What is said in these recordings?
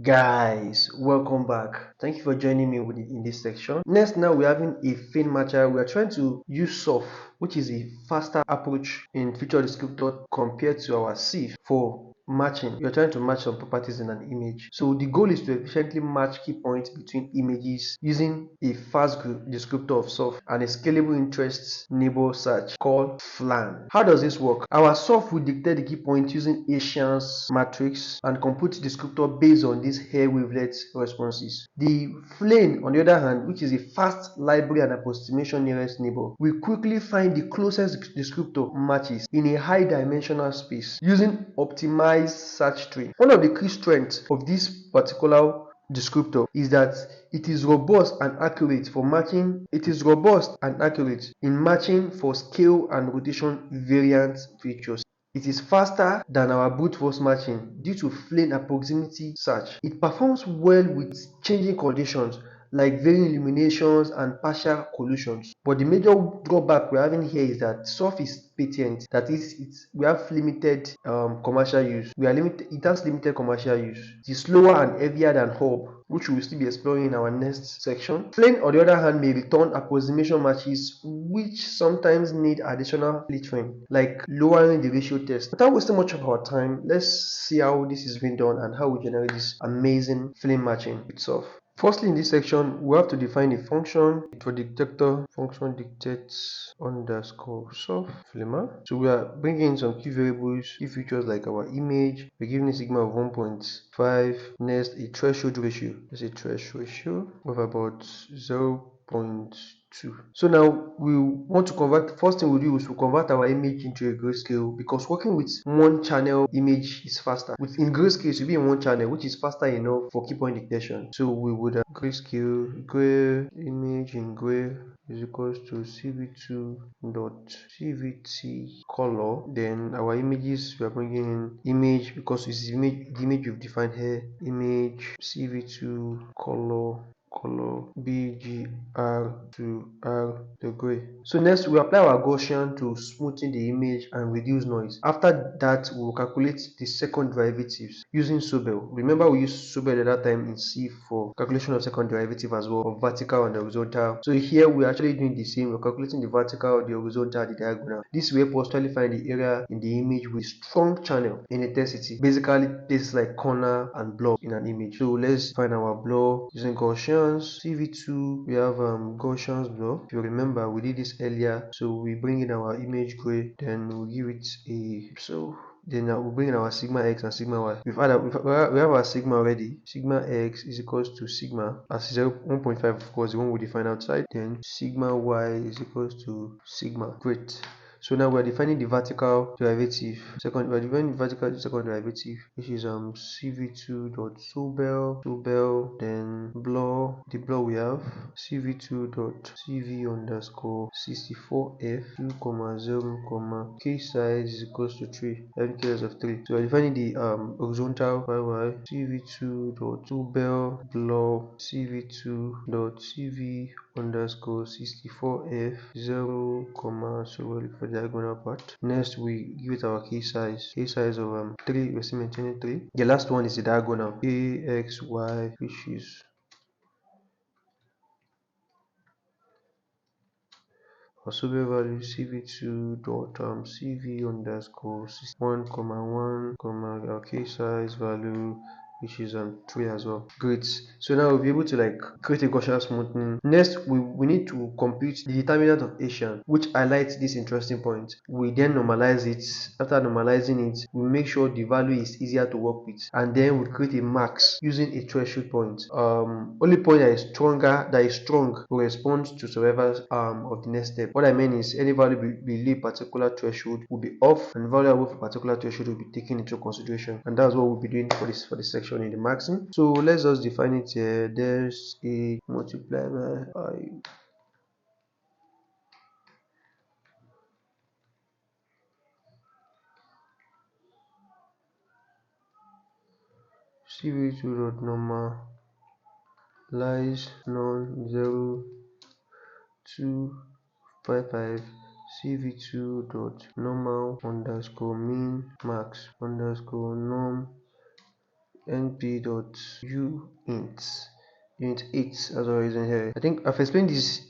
Guys, welcome back. Thank you for joining me in this section. Next, now we're having a fin matcher. We are trying to use SIFT, which is a faster approach in feature descriptor compared to our SIFT for matching. You're trying to match some properties in an image. So the goal is to efficiently match key points between images using a fast descriptor of SIFT and a scalable interest neighbor search called FLANN. How does this work? Our SIFT will dictate the key point using Hessian's matrix and compute descriptor based on these hair wavelet responses. The FLANN, on the other hand, which is a fast library and approximation nearest neighbor, will quickly find the closest descriptor matches in a high dimensional space using optimized search tree. One of the key strengths of this particular descriptor is that it is robust and accurate for matching. It is robust and accurate in matching for scale and rotation variant features. It is faster than our brute force matching due to FLANN approximity search. It performs well with changing conditions like varying illuminations and partial collisions. But the major drawback we're having here is that SIFT is patent. That is, we have limited commercial use. It has limited commercial use. It is slower and heavier than Hub, which we will still be exploring in our next section. FLANN, on the other hand, may return approximation matches which sometimes need additional filtering, like lowering the ratio test. Without wasting much of our time, let's see how this is being done and how we generate this amazing FLANN matching itself. Firstly, in this section, we have to define a function for detector. Function dictates underscore SIFT flimmer. So we are bringing in some key variables, key features like our image. We're giving a sigma of 1.5. Next, a threshold ratio. There's a threshold ratio of about 0.2. So now we want to convert. First thing we do is we convert our image into a grayscale, because working with one channel image is faster. In grayscale, it will be in one channel, which is faster enough for key point dictation. So we would grayscale gray image in gray is equals to cv2 dot cvt color. Then our images, we are bringing in image, because it's the image we've defined here, image cv2 color BGR to R the gray. So next we apply our Gaussian to smoothen the image and reduce noise. After that, we will calculate the second derivatives using Sobel. Remember, we used Sobel at that time in C for calculation of second derivative as well, of vertical and horizontal. So here we're actually doing the same. We're calculating the vertical, the horizontal, the diagonal. This way we actually find the area in the image with strong channel in intensity. Basically, this is like corner and block in an image. So let's find our blur using Gaussians. CV2, we have Gaussians blur. If you remember, we did this earlier. So we bring in our image gray, then we give it a then we'll bring in our sigma x and sigma y. We have our sigma already. Sigma x is equals to sigma as 1.5, of course, the one we define outside. Then sigma y is equals to sigma. Great. So now we're defining the vertical derivative. We're defining the vertical second derivative, which is cv2 dot Sobel, then blur. The blur we have cv2 dot cv underscore 64f 2,0, k size is equals to 3, every k of 3. So we're defining the horizontal yy cv2 dot Sobel blur cv2 dot cv underscore 64f 0, so we'll look for the diagonal part. Next, we give it our key size of 3. We're still maintaining 3. The last one is the diagonal axy, which is our Sobel value cv2 dot cv underscore 1,1, our key size value, which is 3 as well. Great. So now we'll be able to create a Gaussian smoothing. Next, we need to compute the determinant of Hessian, which highlights this interesting point. We then normalize it. After normalizing it, we make sure the value is easier to work with, and then we create a max using a threshold point. Only point that is strong will respond to survival of the next step. What I mean is any value below particular threshold will be off, and value above a particular threshold will be taken into consideration. And that's what we'll be doing for this section in the maxing. So let's just define it here. There's a multiply by I. cv2 dot normalize non 0 255 cv2 dot normal underscore mean max underscore norm np.uint 8 as I was in here. I think I've explained this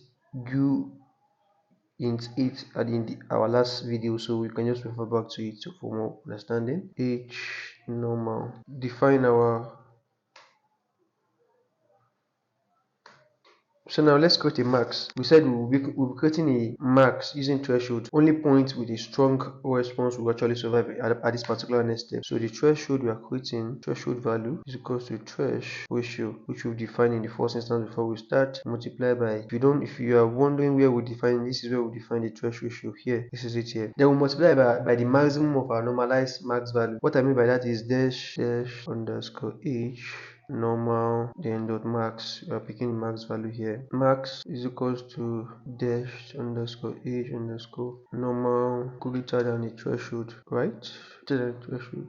uint 8 at our last video, so we can just refer back to it for more understanding. H normal. Define our. So now let's create a max. We said we'll be creating a max using threshold. Only points with a strong response will actually survive at this particular next step. So the threshold we are creating, threshold value is equal to thresh ratio, which we've defined in the first instance before we start. Multiply by, if you are wondering where we define this, is where we define the thresh ratio here. This is it here. Then we multiply by the maximum of our normalized max value. What I mean by that is dash underscore h normal then dot max. We are picking max value here. Max is equals to dash underscore h underscore normal greater than the threshold, right? Greater than the threshold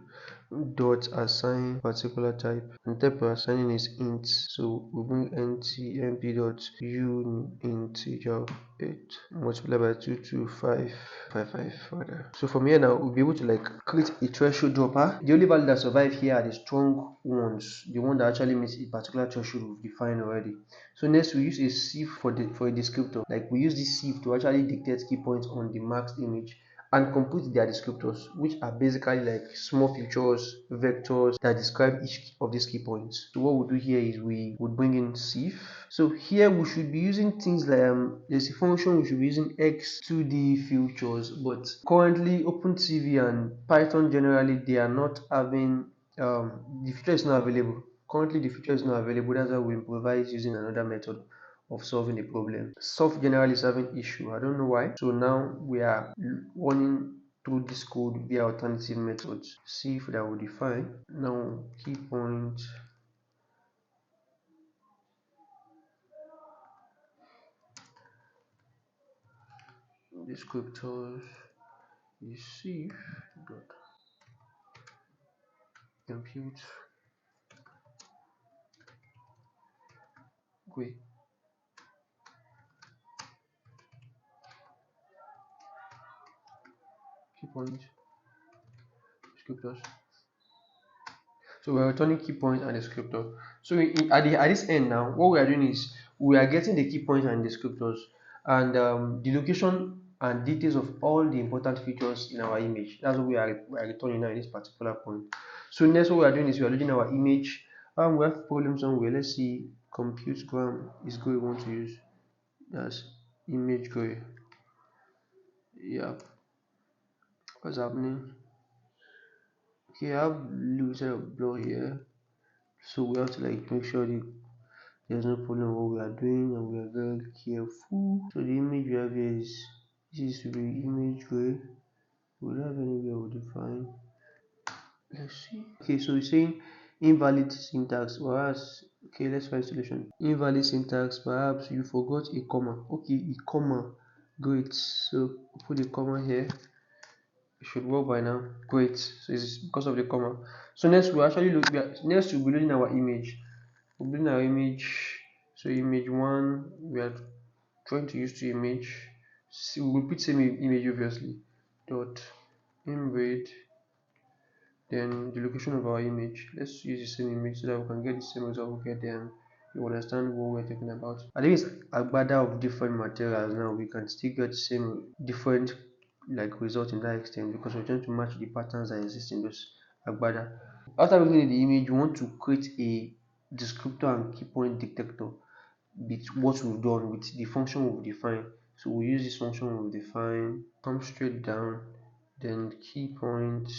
dot assign particular type, and type we're assigning is int, so we bring np dot u integer 8 multiply by 22555 further. So from here now we'll be able to like create a threshold dropper. The only value that survive here are the strong ones, the one that actually meets a particular threshold we've defined already. So next we use a SIFT for a descriptor. Like we use this SIFT to actually dictate key points on the maxed image and compute their descriptors, which are basically like small features, vectors that describe each of these key points. So what we'll do here is we would bring in SIFT. So here we should be using things like there's a function we should be using x2d features, but currently OpenCV and Python generally they are not having the feature is not available. Currently the feature is not available. That's why we improvise using another method of solving the problem. Soft generally is having issue. I don't know why. So now we are running through this code via alternative methods. See if that will define. Now key point. Descriptors is SIFT dot compute key point descriptors. So we're returning key point and descriptor. So at this end now, what we are doing is we are getting the key points and descriptors and the location and details of all the important features in our image. That's what we are returning now in this particular point. So next what we are doing is we are loading our image. We have problems somewhere. Let's see, compute gram is go we want to use. That's image go. Yeah. What's happening? Okay, I have loser blur here. So we have to like make sure there's no problem what we are doing and we are very careful. So the image we have here is this to be image gray. We don't have anywhere we define. Let's see. Okay, so it's saying invalid syntax. Whereas okay, let's find solution. Invalid syntax, perhaps you forgot a comma. Okay, a comma. Great. So put a comma here. It should work by now. Great. So it's because of the comma. So next we actually look next we'll be loading our image. We'll bring our image. So image 1 we are trying to use two image. So we'll put same image obviously. Dot embed then the location of our image. Let's use the same image so that we can get the same result we get then you understand what we're talking about. I think it's a bada of different materials now. We can still get the same different like result in that extent because we're trying to match the patterns that exist in those agbada. After looking the image, we want to create a descriptor and key point detector with what we've done with the function we've defined. So we use this function we've defined, come straight down, then key point,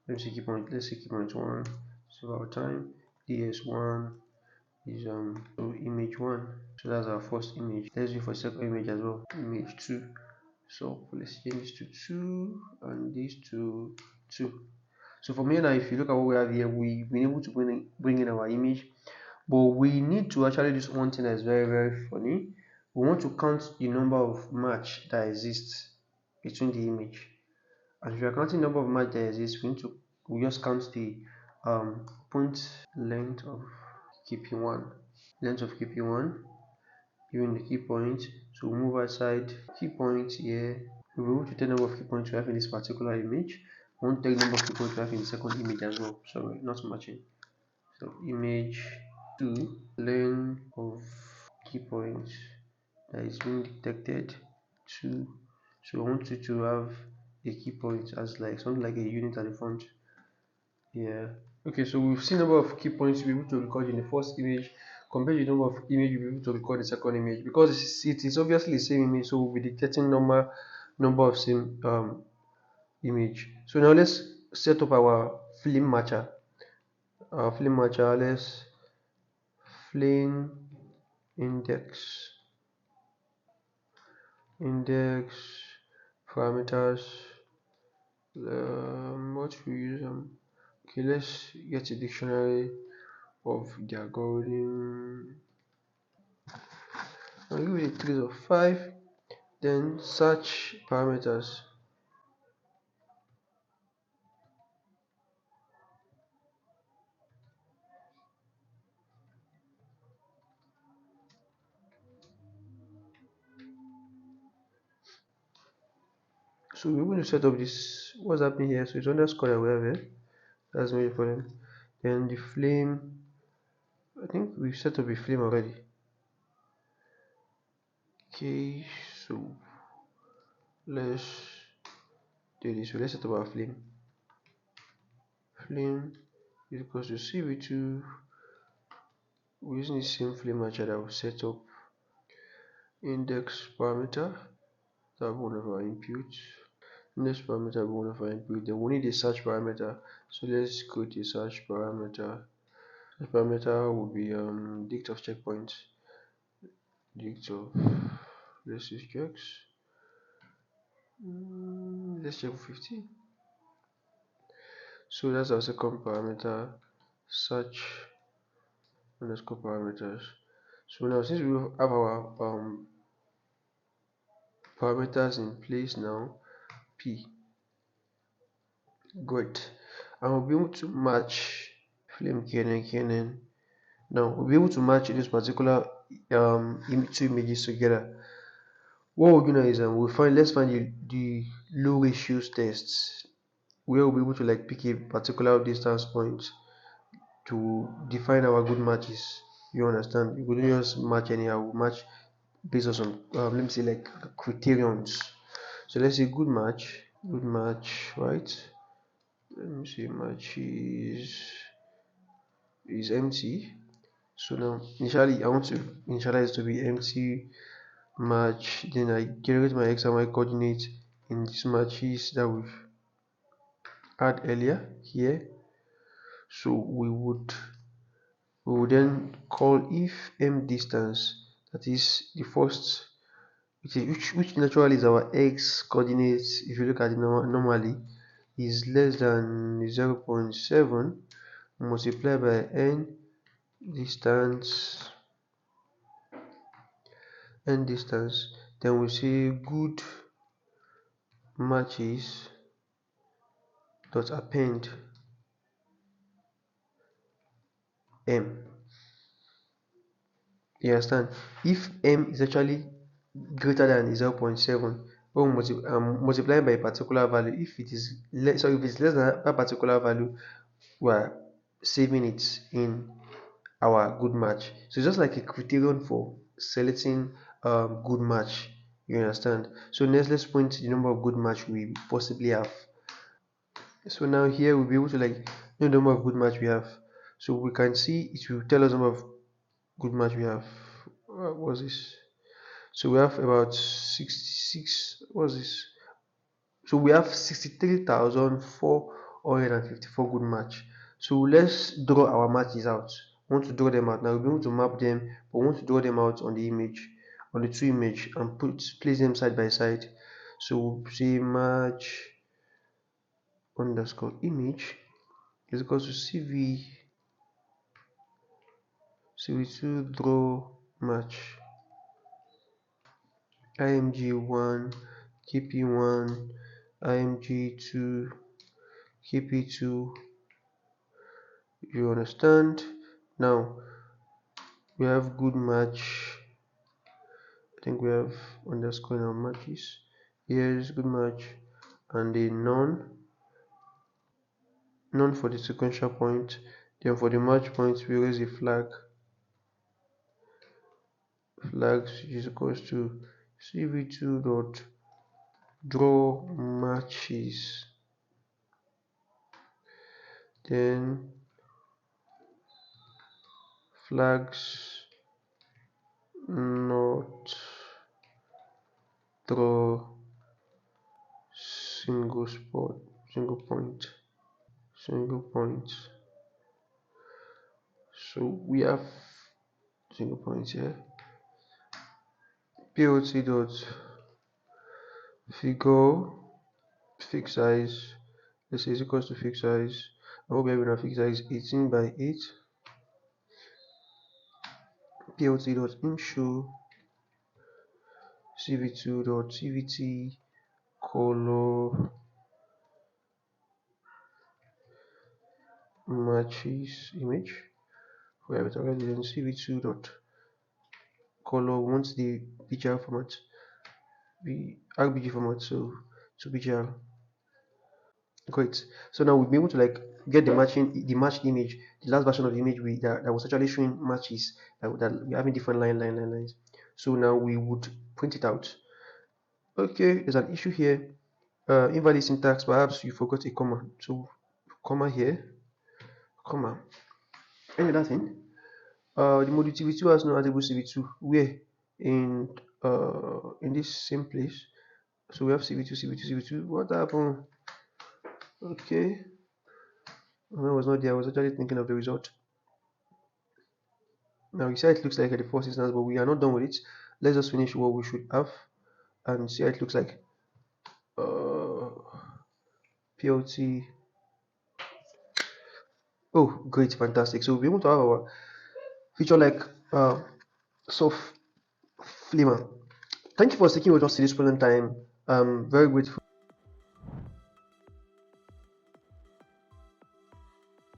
let's say key point 1, so our time, ds1 is so image 1, so that's our first image. Let's do for second image as well, image 2. So let's change this to 2 and this to 2. So from here now, if you look at what we have here, we've been able to bring in our image, but we need to actually do one thing that is very, very funny. We want to count the number of match that exists between the image. And if we are counting the number of match that exists, we just count the point length of kp1, given the key point. So we move aside key point here. We will move to the number of key points we have in this particular image. We want to take the number of key points we have in the second image as well. Sorry, not matching. So image 2 length of key points that is being detected 2. So I want you to have a key point as like something like a unit at the front. Yeah. Okay, so we've seen number of key points you'll be able to record in the first image compared to the number of image you'll be able to record the second image, because it is obviously the same image, so we'll be detecting number of same image. So now let's set up our flame matcher. Let's flame index parameters. What we use okay, let's get a dictionary of the algorithm. I'll give it a 3 of 5. Then search parameters. So we're going to set up this. What's happening here? So it's underscore that we have here. That's very important. Then the flame. I think we've set up a flame already. Okay, so let's do this. So let's set up our flame. Flame is equals to CV2. We're using the same flame matcher that we set up. Index parameter, that one of our inputs. Index parameter will be one of our input. Then we need a search parameter. So let's create a search parameter. Search parameter will be dict of checkpoints. Dict of, let's use checks. Let's check 50. So that's our second parameter, search underscore parameters. So now since we have our parameters in place now, p, great, and we'll be able to match flame KNN. Now we'll be able to match this particular two images together. What we'll do now is let's find the low ratios tests, where we'll be able to like pick a particular distance point to define our good matches. You understand? We wouldn't just match anyhow, we'll match based on some let me say like criterions. So let's say good match, right? Let me see, match is empty. So now initially I want to initialize to be empty match, then I generate my x and y coordinates in these matches that we've had earlier here. So we would then call if m distance, that is the first, which naturally is our x coordinates. If you look at it normally is less than 0.7 multiplied by n distance, then we say good matches dot append m. You understand? If m is actually greater than 0.7, when we multiply by a particular value, if it is less, so if it's less than a particular value, we're saving it in our good match. So it's just like a criterion for selecting good match. You understand? So next, let's print the number of good match we possibly have. So now here we'll be able to like know the number of good match we have. So we can see it will tell us the number of good match we have. What was this? So we have about 66. What's this? So we have 63,454 good match. So let's draw our matches out. We want to draw them out. Now we'll be able to map them, but we want to draw them out on the image, on the two image, and place them side by side. So we'll say match underscore image is equal to cv2 draw match img1 kp1 img2 kp2. You understand? Now we have good match. I think we have underscore in our matches. Here is good match and a none for the sequential point. Then for the match point, we raise a flag. Flags is equals to cv2 dot draw matches. Then flags not draw single spot, single point. So we have single points here. POT dot figure fixed size. Let's say is equals to fixed size. And what we have in our fixed size 18 by 8. POT dot inshow cv2 dot cvt color matches image. We have it already. Then cv2 dot color wants the picture format, the RGB format, so to picture. Great. So now we'll be able to like get the matched image, the last version of the image that was actually showing matches that we're having different lines. So now we would print it out. Okay, there's an issue here. Invalid syntax, perhaps you forgot a comma. So comma here, comma. Any other thing? The module TV2 has no attribute CV2. Where in this same place. So we have CV2. What happened? Okay. I was not there. I was actually thinking of the result. Now you see how it looks like at the first instance, but we are not done with it. Let's just finish what we should have and see how it looks like. PLT. Oh, great, fantastic. So we'll be able to have our feature like soft flimmer. Thank you for sticking with us to this present time. I'm very grateful.